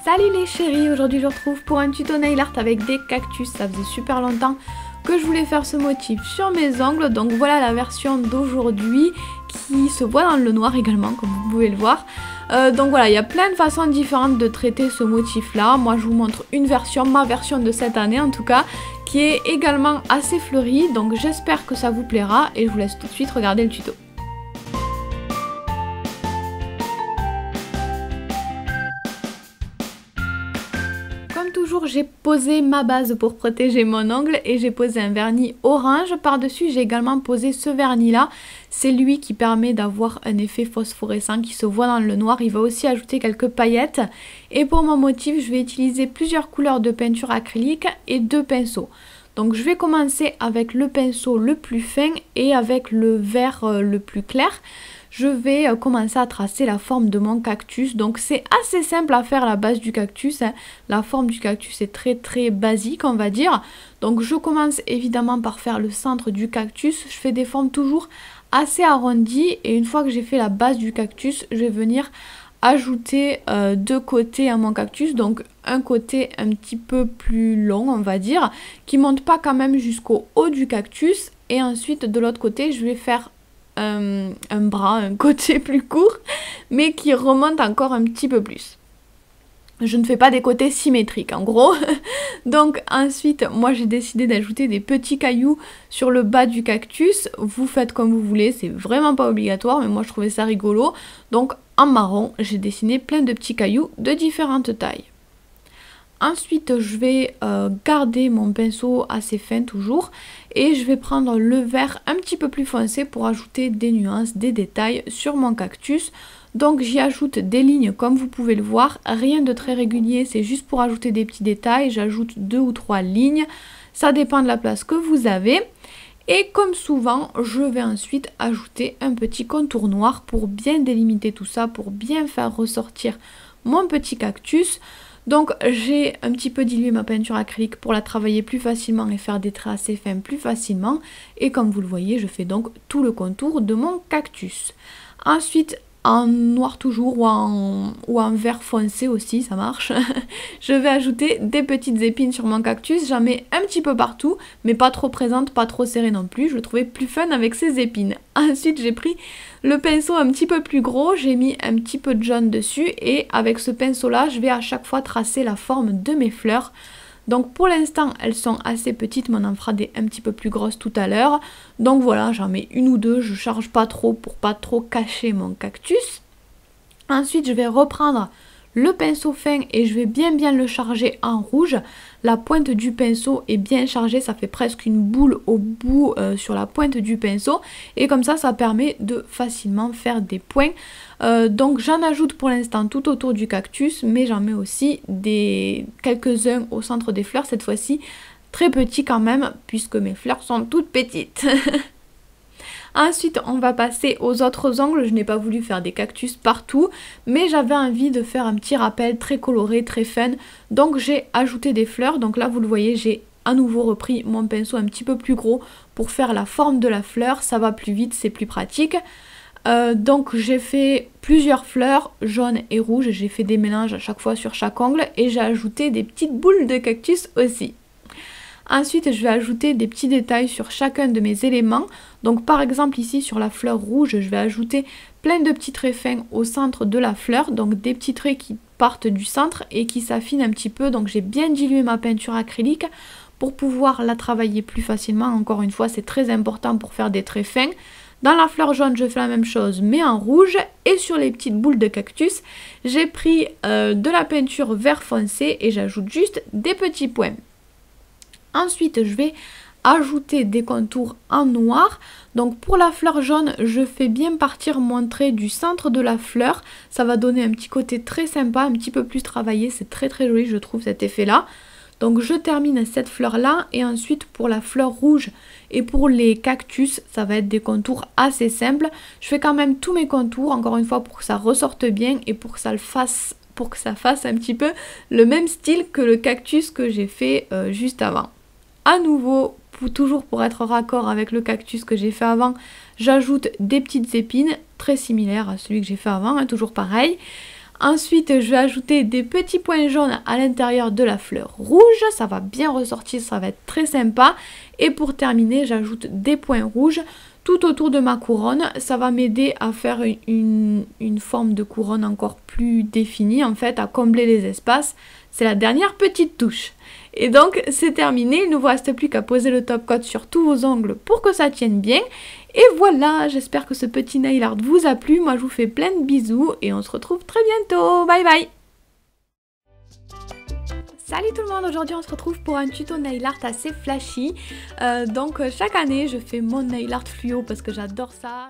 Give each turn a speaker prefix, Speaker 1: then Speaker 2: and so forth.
Speaker 1: Salut les chéris, aujourd'hui je vous retrouve pour un tuto nail art avec des cactus. Ça faisait super longtemps que je voulais faire ce motif sur mes ongles, donc voilà la version d'aujourd'hui qui se voit dans le noir également comme vous pouvez le voir. Donc voilà, il y a plein de façons différentes de traiter ce motif là. Moi je vous montre une version, ma version de cette année en tout cas, qui est également assez fleurie, donc j'espère que ça vous plaira et je vous laisse tout de suite regarder le tuto. Comme toujours, j'ai posé ma base pour protéger mon ongle et j'ai posé un vernis orange. Par-dessus, j'ai également posé ce vernis-là. C'est lui qui permet d'avoir un effet phosphorescent qui se voit dans le noir. Il va aussi ajouter quelques paillettes. Et pour mon motif, je vais utiliser plusieurs couleurs de peinture acrylique et 2 pinceaux. Donc je vais commencer avec le pinceau le plus fin et avec le vert le plus clair. Je vais commencer à tracer la forme de mon cactus. Donc c'est assez simple à faire la base du cactus, hein. La forme du cactus est très basique on va dire. Donc je commence évidemment par faire le centre du cactus. Je fais des formes toujours assez arrondies et une fois que j'ai fait la base du cactus, je vais venir ajouter 2 côtés à mon cactus. Donc un côté un petit peu plus long on va dire, qui monte pas quand même jusqu'au haut du cactus. Et ensuite de l'autre côté, je vais faire un bras, un côté plus court, mais qui remonte encore un petit peu plus. Je ne fais pas des côtés symétriques en gros. Donc ensuite, moi j'ai décidé d'ajouter des petits cailloux sur le bas du cactus. Vous faites comme vous voulez, c'est vraiment pas obligatoire, mais moi je trouvais ça rigolo. Donc en marron, j'ai dessiné plein de petits cailloux de différentes tailles. Ensuite, je vais garder mon pinceau assez fin toujours et je vais prendre le vert un petit peu plus foncé pour ajouter des nuances, des détails sur mon cactus. Donc j'y ajoute des lignes comme vous pouvez le voir, rien de très régulier, c'est juste pour ajouter des petits détails. J'ajoute 2 ou 3 lignes, ça dépend de la place que vous avez. Et comme souvent, je vais ensuite ajouter un petit contour noir pour bien délimiter tout ça, pour bien faire ressortir mon petit cactus. Donc j'ai un petit peu dilué ma peinture acrylique pour la travailler plus facilement et faire des traits assez fins plus facilement. Et comme vous le voyez, je fais donc tout le contour de mon cactus. Ensuite, en noir toujours ou en vert foncé aussi, ça marche. Je vais ajouter des petites épines sur mon cactus. J'en mets un petit peu partout, mais pas trop présentes, pas trop serrées non plus. Je le trouvais plus fun avec ces épines. Ensuite, j'ai pris le pinceau un petit peu plus gros. J'ai mis un petit peu de jaune dessus. Et avec ce pinceau-là, je vais à chaque fois tracer la forme de mes fleurs. Donc pour l'instant, elles sont assez petites, mais on en fera des un petit peu plus grosses tout à l'heure. Donc voilà, j'en mets 1 ou 2, je charge pas trop pour pas trop cacher mon cactus. Ensuite, je vais reprendre le pinceau fin et je vais bien le charger en rouge. La pointe du pinceau est bien chargée, ça fait presque une boule au bout sur la pointe du pinceau. Et comme ça permet de facilement faire des points. Donc j'en ajoute pour l'instant tout autour du cactus, mais j'en mets aussi quelques-uns au centre des fleurs, cette fois-ci très petits quand même, puisque mes fleurs sont toutes petites. Ensuite, on va passer aux autres ongles. Je n'ai pas voulu faire des cactus partout, mais j'avais envie de faire un petit rappel très coloré, très fun. Donc j'ai ajouté des fleurs. Donc là, vous le voyez, j'ai à nouveau repris mon pinceau un petit peu plus gros pour faire la forme de la fleur. Ça va plus vite, c'est plus pratique. Donc j'ai fait plusieurs fleurs jaunes et rouges. J'ai fait des mélanges à chaque fois sur chaque ongle et j'ai ajouté des petites boules de cactus aussi. Ensuite, je vais ajouter des petits détails sur chacun de mes éléments. Donc par exemple ici sur la fleur rouge, je vais ajouter plein de petits traits fins au centre de la fleur. Donc des petits traits qui partent du centre et qui s'affinent un petit peu. Donc j'ai bien dilué ma peinture acrylique pour pouvoir la travailler plus facilement. Encore une fois, c'est très important pour faire des traits fins. Dans la fleur jaune, je fais la même chose mais en rouge. Et sur les petites boules de cactus, j'ai pris de la peinture vert foncé et j'ajoute juste des petits points. Ensuite, je vais ajouter des contours en noir. Donc pour la fleur jaune, je fais bien partir mon trait du centre de la fleur. Ça va donner un petit côté très sympa, un petit peu plus travaillé. C'est très joli, je trouve, cet effet-là. Donc je termine cette fleur-là. Et ensuite, pour la fleur rouge et pour les cactus, ça va être des contours assez simples. Je fais quand même tous mes contours, encore une fois, pour que ça ressorte bien et pour que ça fasse un petit peu le même style que le cactus que j'ai fait juste avant. À nouveau, toujours pour être raccord avec le cactus que j'ai fait avant, j'ajoute des petites épines très similaires à celui que j'ai fait avant, hein, toujours pareil. Ensuite, je vais ajouter des petits points jaunes à l'intérieur de la fleur rouge. Ça va bien ressortir, ça va être très sympa. Et pour terminer, j'ajoute des points rouges tout autour de ma couronne. Ça va m'aider à faire une forme de couronne encore plus définie, en fait, à combler les espaces. C'est la dernière petite touche. Et donc, c'est terminé. Il ne vous reste plus qu'à poser le top coat sur tous vos ongles pour que ça tienne bien. Et voilà, j'espère que ce petit nail art vous a plu. Moi, je vous fais plein de bisous et on se retrouve très bientôt. Bye bye! Salut tout le monde, aujourd'hui on se retrouve pour un tuto nail art assez flashy. Donc chaque année je fais mon nail art fluo parce que j'adore ça.